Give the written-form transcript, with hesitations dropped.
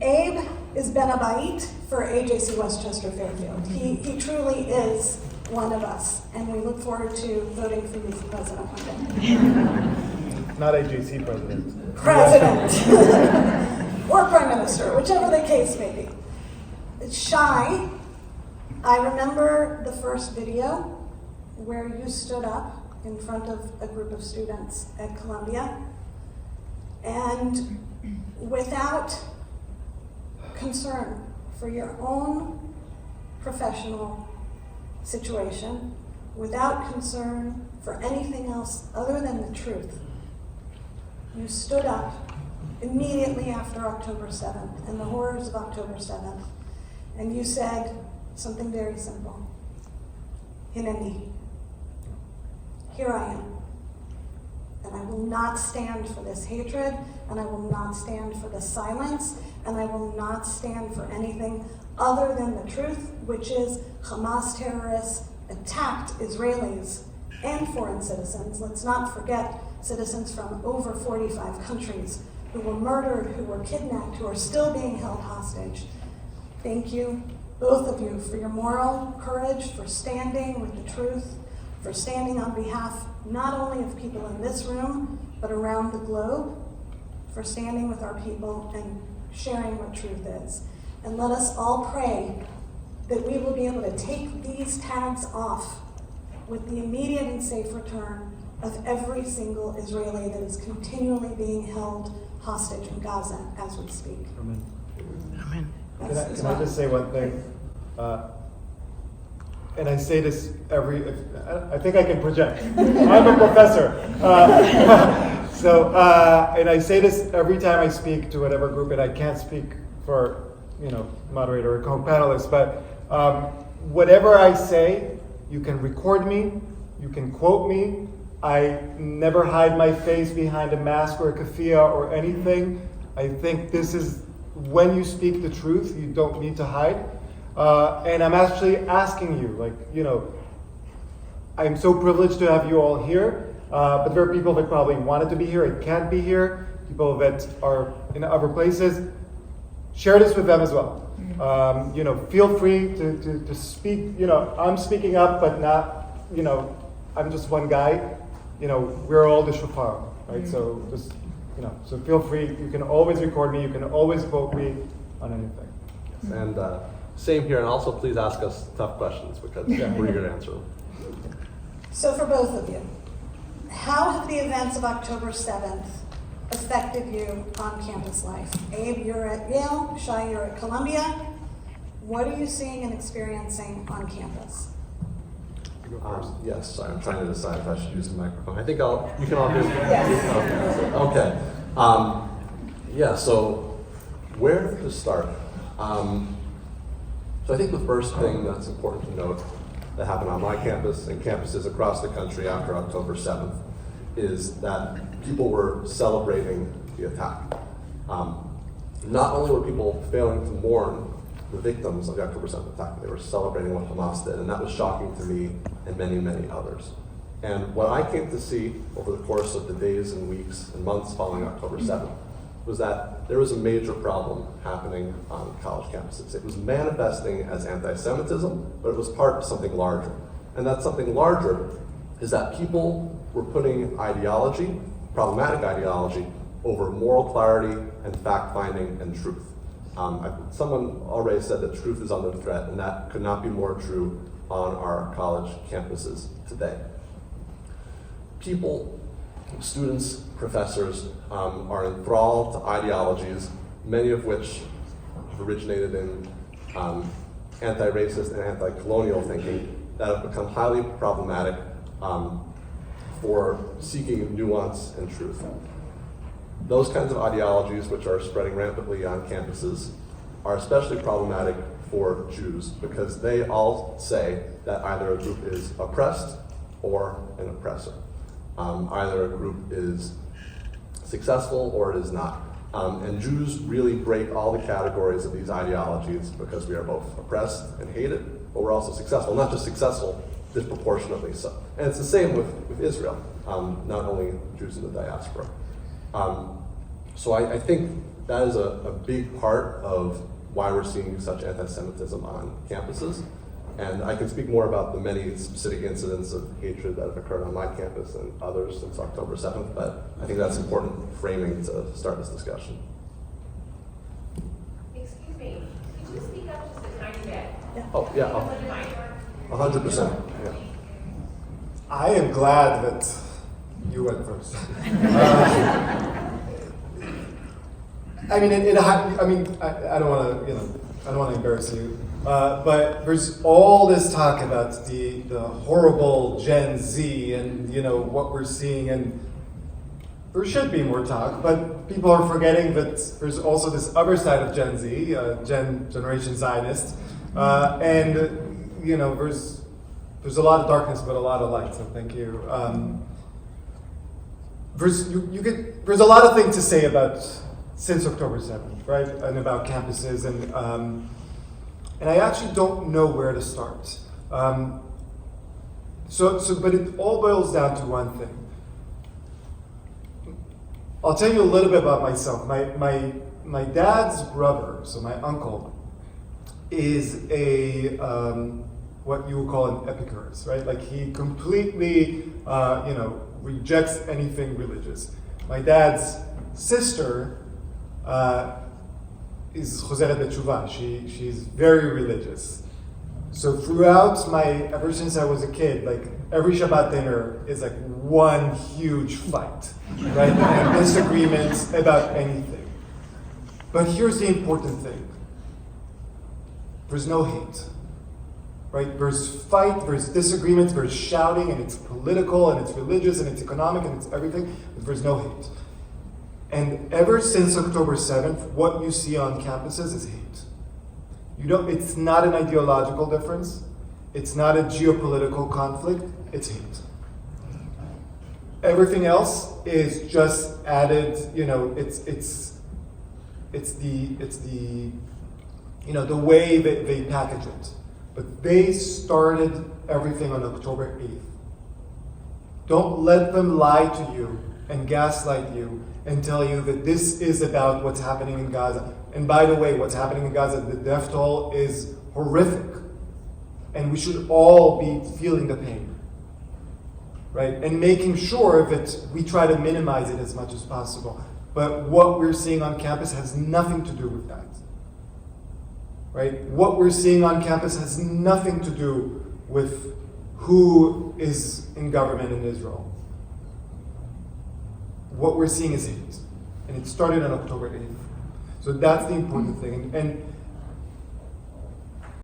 Abe is Ben Abait for AJC Westchester Fairfield. He truly is one of us, and we look forward to voting for you for president one day. Not AJC president. Or prime minister, whichever the case may be. Shai, I remember the first video where you stood up in front of a group of students at Columbia, and without concern for your own professional situation, without concern for anything else other than the truth, you stood up immediately after October 7th and the horrors of October 7th, and you said something very simple. Hineni, here I am. And I will not stand for this hatred, and I will not stand for the silence, and I will not stand for anything other than the truth, which is Hamas terrorists attacked Israelis and foreign citizens. Let's not forget citizens from over 45 countries who were murdered, who were kidnapped, who are still being held hostage. Thank you, both of you, for your moral courage, for standing with the truth, for standing on behalf not only of people in this room, but around the globe, for standing with our people and sharing what truth is. And let us all pray that we will be able to take these tags off with the immediate and safe return of every single Israeli that is continually being held hostage in Gaza as we speak. Amen. Amen. Can I just say one thing? And I say this I think I can project. I'm a professor. And I say this every time I speak to whatever group, and I can't speak for, moderator or co-panelists, but whatever I say, you can record me, you can quote me. I never hide my face behind a mask or a keffiyeh or anything. I think this is, when you speak the truth, you don't need to hide. And I'm actually asking you, I'm so privileged to have you all here, but there are people that probably wanted to be here and can't be here, people that are in other places. Share this with them as well. Feel free to speak. I'm speaking up, but not, I'm just one guy. We're all the shofar, right? So just, so feel free. You can always record me. You can always quote me on anything. Yes. And same here, and also please ask us tough questions because we're eager to answer them. So for both of you, how have the events of October 7th affected you on campus life? Abe, you're at Yale. Shai, you're at Columbia. What are you seeing and experiencing on campus? Yes, I'm trying to decide if I should use the microphone. I think you can all hear me. Yes. Okay. So where to start? So I think the first thing that's important to note that happened on my campus and campuses across the country after October 7th is that people were celebrating the attack. Not only were people failing to mourn the victims of the October 7th attack, they were celebrating what Hamas did, and that was shocking to me and many, many others. And what I came to see over the course of the days and weeks and months following October 7th was that there was a major problem happening on college campuses. It was manifesting as anti-Semitism, but it was part of something larger. And that something larger is that people were putting ideology, problematic ideology, over moral clarity and fact-finding and truth. Someone already said that truth is under threat, and that could not be more true on our college campuses today. People, students, professors are enthralled to ideologies, many of which have originated in anti-racist and anti-colonial thinking that have become highly problematic for seeking nuance and truth. Those kinds of ideologies, which are spreading rampantly on campuses, are especially problematic for Jews because they all say that either a group is oppressed or an oppressor. Either a group is successful or it is not. And Jews really break all the categories of these ideologies because we are both oppressed and hated, but we're also successful. Not just successful, disproportionately so. And it's the same with Israel, not only Jews in the diaspora. So I think that is a big part of why we're seeing such anti-Semitism on campuses. And I can speak more about the many specific incidents of hatred that have occurred on my campus and others since October 7th, but I think that's important framing to start this discussion. Excuse me, could you speak up just a tiny bit? Oh, yeah, 100%. Yeah. I am glad that you went first. I mean, I don't want to, I don't want to embarrass you, but there's all this talk about the horrible Gen Z and what we're seeing, and there should be more talk, but people are forgetting that there's also this other side of Gen Z, Generation Zionist, and there's a lot of darkness but a lot of light. So thank you. There's a lot of things to say about since October 7th, right, and about campuses, and I actually don't know where to start. But it all boils down to one thing. I'll tell you a little bit about myself. My dad's brother, so my uncle, is a what you would call an epicurus, right? Like he completely, rejects anything religious. My dad's sister is Chozeret B'Tshuva. She's very religious. So throughout ever since I was a kid, like every Shabbat dinner is like one huge fight, right? And disagreements about anything. But here's the important thing. There's no hate, right? There's fight, there's disagreements, there's shouting, and it's political, and it's religious, and it's economic, and it's everything, but there's no hate. And ever since October 7th, what you see on campuses is hate. It's not an ideological difference. It's not a geopolitical conflict. It's hate. Everything else is just added. It's the way that they package it. But they started everything on October 8th. Don't let them lie to you and gaslight you and tell you that this is about what's happening in Gaza. And by the way, what's happening in Gaza, the death toll is horrific. And we should all be feeling the pain, right? And making sure that we try to minimize it as much as possible. But what we're seeing on campus has nothing to do with that, right? What we're seeing on campus has nothing to do with who is in government in Israel. What we're seeing is hate. And it started on October 8th. So that's the important thing. And